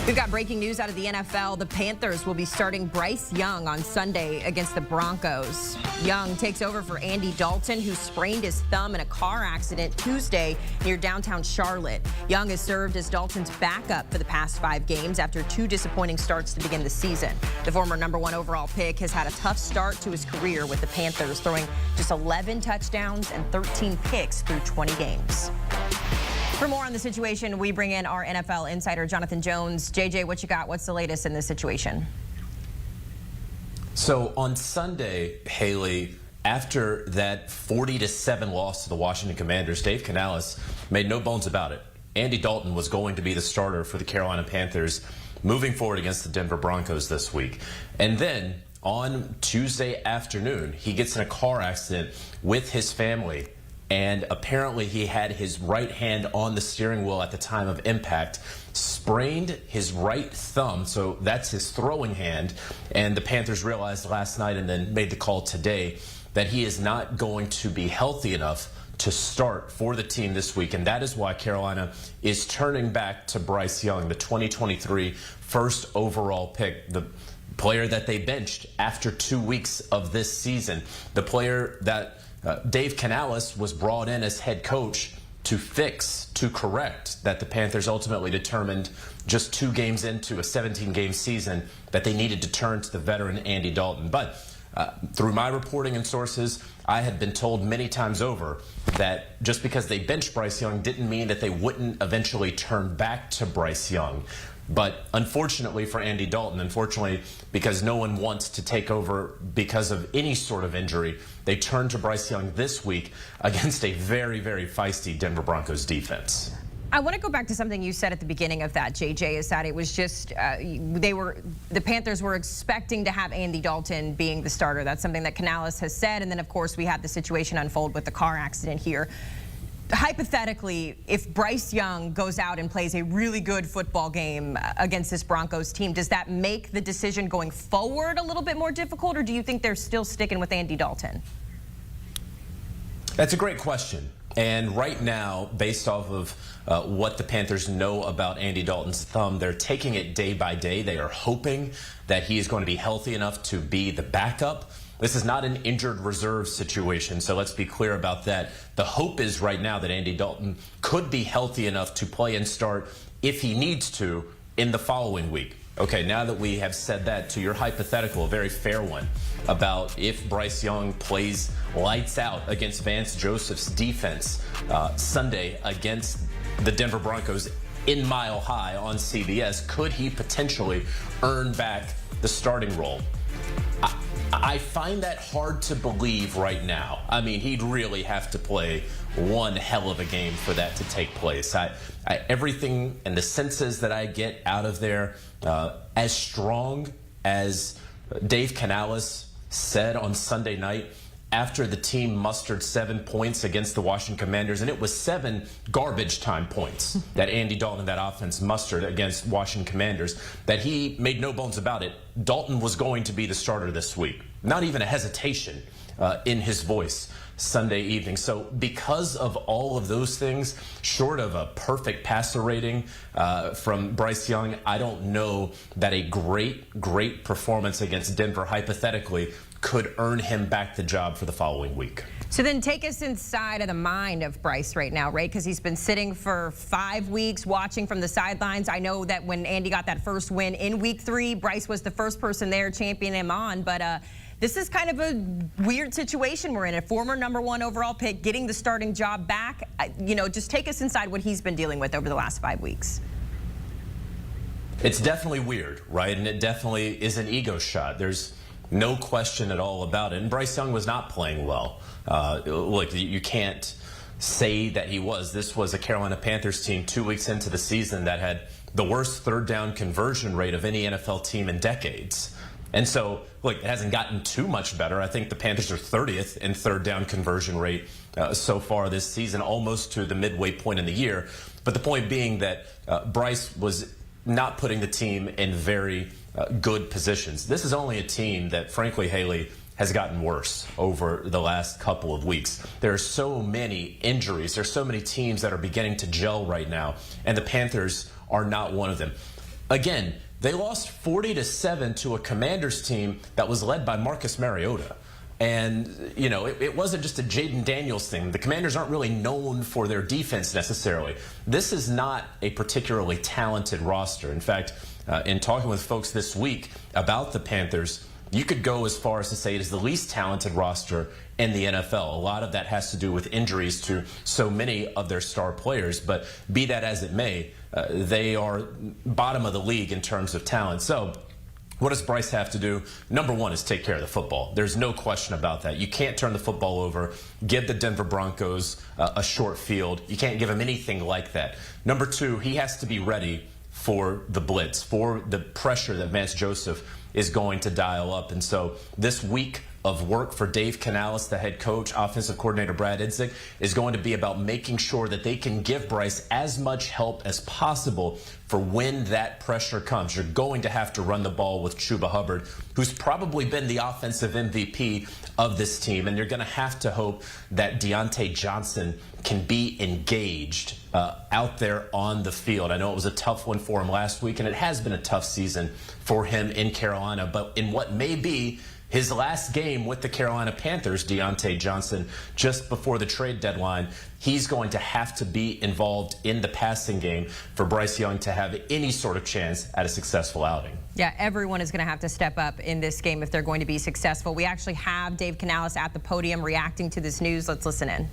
We've got breaking news out of the NFL. The Panthers will be starting Bryce Young on Sunday against the Broncos. Young takes over for Andy Dalton, who sprained his thumb in a car accident Tuesday near downtown Charlotte. Young has served as Dalton's backup for the past 5 games after 2 disappointing starts to begin the season. The former #1 overall pick has had a tough start to his career with the Panthers, throwing just 11 touchdowns and 13 picks through 20 games. For more on the situation, we bring in our NFL insider, Jonathan Jones. JJ, what you got? What's the latest in this situation? So on Sunday, Haley, after that 40-7 loss to the Washington Commanders, Dave Canales made no bones about it. Andy Dalton was going to be the starter for the Carolina Panthers moving forward against the Denver Broncos this week. And then on Tuesday afternoon, he gets in a car accident with his family. And apparently he had his right hand on the steering wheel at the time of impact, sprained his right thumb, so that's his throwing hand. And the Panthers realized last night and then made the call today that he is not going to be healthy enough to start for the team this week. And that is why Carolina is turning back to Bryce Young, the 2023 first overall pick, the player that they benched after 2 weeks of this season, the player that Dave Canales was brought in as head coach to fix, to correct, that the Panthers ultimately determined just 2 games into a 17-game season that they needed to turn to the veteran Andy Dalton. But through my reporting and sources, I had been told many times over that just because they benched Bryce Young didn't mean that they wouldn't eventually turn back to Bryce Young. But unfortunately for Andy Dalton, unfortunately because no one wants to take over because of any sort of injury, they turned to Bryce Young this week against a very, very feisty Denver Broncos defense. I want to go back to something you said at the beginning of that, JJ, is that it was just the Panthers were expecting to have Andy Dalton being the starter. That's something that Canales has said. And then, of course, we had the situation unfold with the car accident here. Hypothetically, if Bryce Young goes out and plays a really good football game against this Broncos team, does that make the decision going forward a little bit more difficult, or do you think they're still sticking with Andy Dalton? That's a great question. And right now, based off of what the Panthers know about Andy Dalton's thumb, they're taking it day by day. They are hoping that he is going to be healthy enough to be the backup. This is not an injured reserve situation, so let's be clear about that. The hope is right now that Andy Dalton could be healthy enough to play and start if he needs to in the following week. Okay, now that we have said that, to your hypothetical, a very fair one, about if Bryce Young plays lights out against Vance Joseph's defense Sunday against the Denver Broncos in Mile High on CBS, could he potentially earn back the starting role? I find that hard to believe right now. I mean, he'd really have to play one hell of a game for that to take place. Everything and the senses that I get out of there, as strong as Dave Canales said on Sunday night after the team mustered 7 points against the Washington Commanders, and it was 7 garbage time points that Andy Dalton and that offense mustered against Washington Commanders, that he made no bones about it. Dalton was going to be the starter this week. Not even a hesitation in his voice Sunday evening. So because of all of those things, short of a perfect passer rating from Bryce Young, I don't know that a great performance against Denver, hypothetically, could earn him back the job for the following week. So then take us inside of the mind of Bryce right now, right? Because he's been sitting for 5 weeks watching from the sidelines. I know that when Andy got that first win in week 3, Bryce was the first person there championing him on. But this is kind of a weird situation we're in. A former #1 overall pick getting the starting job back. You know, just take us inside what he's been dealing with over the last 5 weeks. It's definitely weird, right? And it definitely is an ego shot. There's no question at all about it. And Bryce Young was not playing well. Look, you can't say that he was. This was a Carolina Panthers team 2 weeks into the season that had the worst 3rd down conversion rate of any NFL team in decades. And so, look, it hasn't gotten too much better. I think the Panthers are 30th in 3rd down conversion rate so far this season, almost to the midway point in the year. But the point being that Bryce was not putting the team in very good positions. This is only a team that, frankly, Haley, has gotten worse over the last couple of weeks. There are so many injuries. There's so many teams that are beginning to gel right now, and the Panthers are not one of them. again, they lost 40-7 to a Commanders team that was led by Marcus Mariota. And, you know, it wasn't just a Jaden Daniels thing. The Commanders aren't really known for their defense necessarily. This is not a particularly talented roster. In fact, in talking with folks this week about the Panthers, you could go as far as to say it is the least talented roster in the NFL. A lot of that has to do with injuries to so many of their star players. But be that as it may, they are bottom of the league in terms of talent. So what does Bryce have to do? Number one is take care of the football. There's no question about that. You can't turn the football over, give the Denver Broncos a short field. You can't give them anything like that. Number two, he has to be ready for the blitz, for the pressure that Vance Joseph is going to dial up. And so this week of work for Dave Canales, the head coach, offensive coordinator Brad Idzik, is going to be about making sure that they can give Bryce as much help as possible for when that pressure comes. You're going to have to run the ball with Chuba Hubbard, who's probably been the offensive MVP of this team, and you're going to have to hope that Deontay Johnson can be engaged out there on the field. I know it was a tough one for him last week, and it has been a tough season for him in Carolina, but in what may be his last game with the Carolina Panthers, Deontay Johnson, just before the trade deadline, he's going to have to be involved in the passing game for Bryce Young to have any sort of chance at a successful outing. Yeah, everyone is going to have to step up in this game if they're going to be successful. We actually have Dave Canales at the podium reacting to this news. Let's listen in.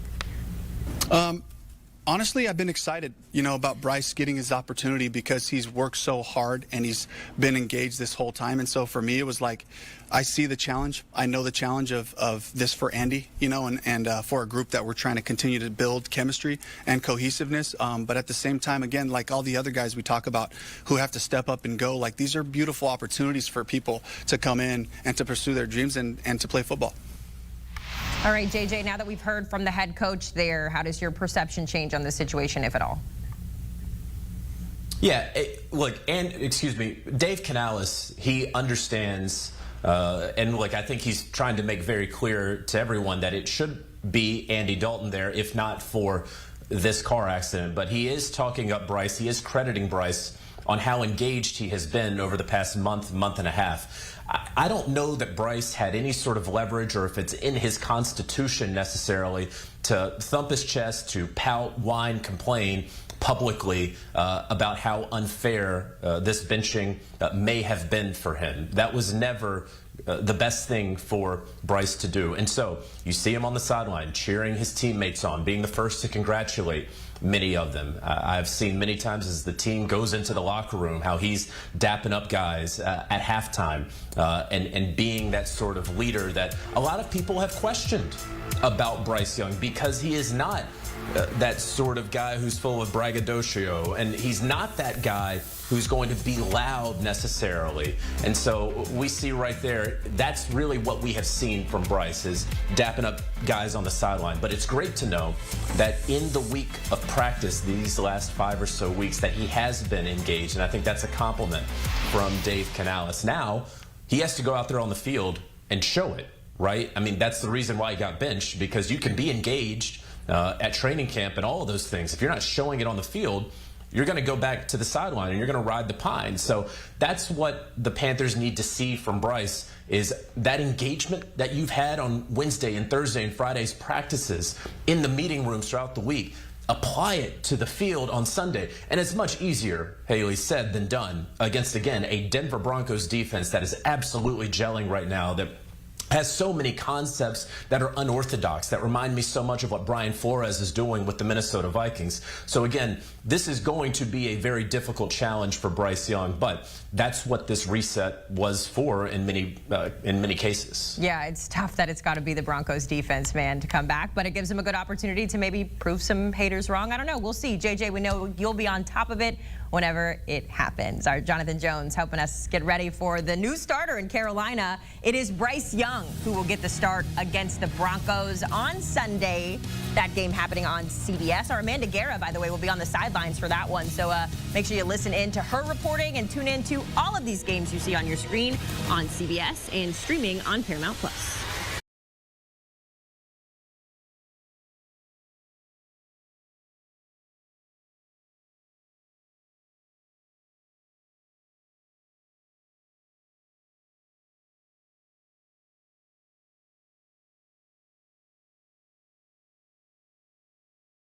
Honestly, I've been excited, about Bryce getting his opportunity because he's worked so hard and he's been engaged this whole time. And so for me, it was like, I see the challenge. I know the challenge of this for Andy, and for a group that we're trying to continue to build chemistry and cohesiveness. But at the same time, again, like all the other guys we talk about who have to step up and go, like these are beautiful opportunities for people to come in and to pursue their dreams and to play football. All right, JJ, now that we've heard from the head coach there, how does your perception change on this situation, if at all? Yeah, Dave Canales, he understands, and I think he's trying to make very clear to everyone that it should be Andy Dalton there, if not for this car accident. But he is talking up Bryce. He is crediting Bryce on how engaged he has been over the past month and a half. I don't know that Bryce had any sort of leverage or if it's in his constitution necessarily to thump his chest, to pout, whine, complain publicly about how unfair this benching may have been for him. That was never the best thing for Bryce to do. And so you see him on the sideline cheering his teammates on, being the first to congratulate many of them. I've seen many times as the team goes into the locker room how he's dapping up guys at halftime and being that sort of leader that a lot of people have questioned about Bryce Young, because he is not that sort of guy who's full of braggadocio, and he's not that guy who's going to be loud necessarily. And so we see right there, that's really what we have seen from Bryce, is dapping up guys on the sideline. But it's great to know that in the week of practice, these last 5 or so weeks, that he has been engaged. And I think that's a compliment from Dave Canales. Now, he has to go out there on the field and show it, right? I mean, that's the reason why he got benched, because you can be engaged at training camp and all of those things. If you're not showing it on the field, you're going to go back to the sideline and you're going to ride the pine. So that's what the Panthers need to see from Bryce, is that engagement that you've had on Wednesday and Thursday and Friday's practices in the meeting rooms throughout the week. Apply it to the field on Sunday. And it's much easier, Haley, said than done, against, again, a Denver Broncos defense that is absolutely gelling right now, that has so many concepts that are unorthodox, that remind me so much of what Brian Flores is doing with the Minnesota Vikings. So again, this is going to be a very difficult challenge for Bryce Young, but that's what this reset was for in many cases. Yeah, it's tough that it's got to be the Broncos defense, man, to come back, but it gives them a good opportunity to maybe prove some haters wrong. I don't know. We'll see. JJ, we know you'll be on top of it whenever it happens. Our Jonathan Jones helping us get ready for the new starter in Carolina. It is Bryce Young who will get the start against the Broncos on Sunday. That game happening on CBS. Our Amanda Guerra, by the way, will be on the sidelines for that one. So make sure you listen in to her reporting and tune in to all of these games you see on your screen on CBS and streaming on Paramount+.